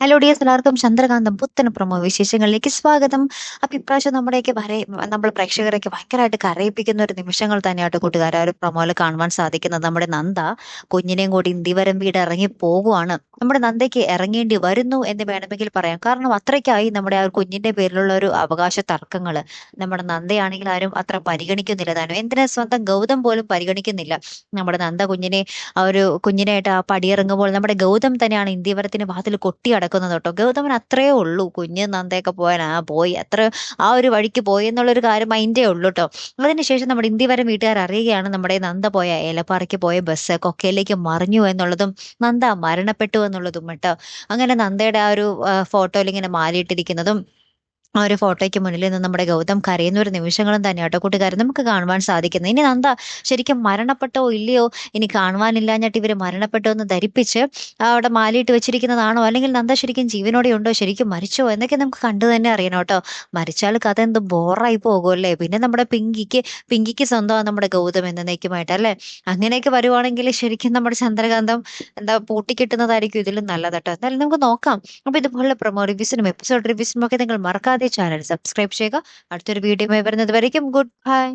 Hello dears, എല്ലാവർക്കും ചന്ദ്രകാന്തം പുത്തൻ promo വിശേഷങ്ങളിലേക്ക് സ്വാഗതം. അപ്പൊ ഇപ്രാവശ്യം നമ്മൾ പ്രേക്ഷകരെയൊക്കെ ഭയങ്കരമായിട്ട് കരയിപ്പിക്കുന്ന ഒരു നിമിഷങ്ങൾ തന്നെയായിട്ട് കൂട്ടുകാരെ ആ ഒരു പ്രൊമോയിൽ കാണുവാൻ സാധിക്കുന്നത്. നമ്മുടെ നന്ദ കുഞ്ഞിനെയും കൂടി ഇന്ദിവരം വീട് ഇറങ്ങി പോകുവാണ്. നമ്മുടെ നന്ദയ്ക്ക് ഇറങ്ങേണ്ടി വരുന്നു എന്ന് വേണമെങ്കിൽ പറയാം. കാരണം അത്രയ്ക്കായി നമ്മുടെ ആ ഒരു കുഞ്ഞിന്റെ പേരിലുള്ള ഒരു അവകാശ തർക്കങ്ങള് നമ്മുടെ നന്ദയാണെങ്കിൽ ആരും അത്ര പരിഗണിക്കുന്നില്ല. താനും എന്തിനാ സ്വന്തം ഗൗതം പോലും പരിഗണിക്കുന്നില്ല. നമ്മുടെ നന്ദ ആ ഒരു കുഞ്ഞിനായിട്ട് ആ പടിയിറങ്ങുമ്പോൾ നമ്മുടെ ഗൗതം തന്നെയാണ് ഇന്ത്യവരത്തിന് വാതിൽ കൊട്ടി അടക്കുന്നത് കേട്ടോ. ഗൗതമൻ അത്രയേ ഉള്ളൂ, കുഞ്ഞ് നന്ദയൊക്കെ പോയാൽ പോയി അത്ര ആ ഒരു വഴിക്ക് പോയി എന്നുള്ളൊരു കാര്യം മൈൻഡേ ഉള്ളൂ കേട്ടോ. അതിനുശേഷം നമ്മുടെ ഇന്ത്യവരം വീട്ടുകാർ അറിയുകയാണ് നമ്മുടെ നന്ദ പോയ ഏലപ്പാറയ്ക്ക് പോയ ബസ് കൊക്കയിലേക്ക് മറിഞ്ഞു എന്നുള്ളതും നന്ദ മരണപ്പെട്ടു എന്നുള്ളതും കേട്ടോ. അങ്ങനെ നന്ദയുടെ ആ ഒരു ഫോട്ടോയിൽ ഇങ്ങനെ മാലിയിട്ടിരിക്കുന്നതും ആ ഒരു ഫോട്ടോയ്ക്ക് മുന്നിൽ നിന്ന് നമ്മുടെ ഗൗതം കരയുന്ന ഒരു നിമിഷങ്ങളും തന്നെയാട്ടോ കൂട്ടുകാരൻ നമുക്ക് കാണുവാൻ സാധിക്കുന്നത്. ഇനി നന്ദ ശരിക്കും മരണപ്പെട്ടോ ഇല്ലയോ, ഇനി കാണുവാനില്ലാഞ്ഞിട്ട് ഇവര് മരണപ്പെട്ടോ എന്ന് ധരിപ്പിച്ച് അവിടെ മാലയിട്ട് വെച്ചിരിക്കുന്നതാണോ, അല്ലെങ്കിൽ നന്ദ ശരിക്കും ജീവനോടെ ഉണ്ടോ, ശരിക്കും മരിച്ചോ എന്നൊക്കെ നമുക്ക് കണ്ടു തന്നെ അറിയണം കേട്ടോ. മരിച്ചാൽ കഥ എന്ത് ബോറായി പോകുമല്ലേ. പിന്നെ നമ്മുടെ പിങ്കിക്ക് സ്വന്തമാണ് നമ്മുടെ ഗൗതം എന്നേക്കുമായിട്ട് അല്ലെ. അങ്ങനെയൊക്കെ വരുവാണെങ്കിൽ ശരിക്കും നമ്മുടെ ചന്ദ്രകാന്തം പൂട്ടിക്കിട്ടുന്നതായിരിക്കും ഇതിലും നല്ലത് കേട്ടോ. എന്തായാലും നമുക്ക് നോക്കാം. അപ്പൊ ഇതുപോലുള്ള പ്രൊമോ റിവ്യൂസിനും എപ്പിസോഡ് റിവ്യൂസിനും ഒക്കെ നിങ്ങൾ മറക്കാതെ ചാനൽ സബ്സ്ക്രൈബ് ചെയ്യുക. അടുത്തൊരു വീഡിയോ വരുന്നത് വരയ്ക്കും ഗുഡ് ബൈ.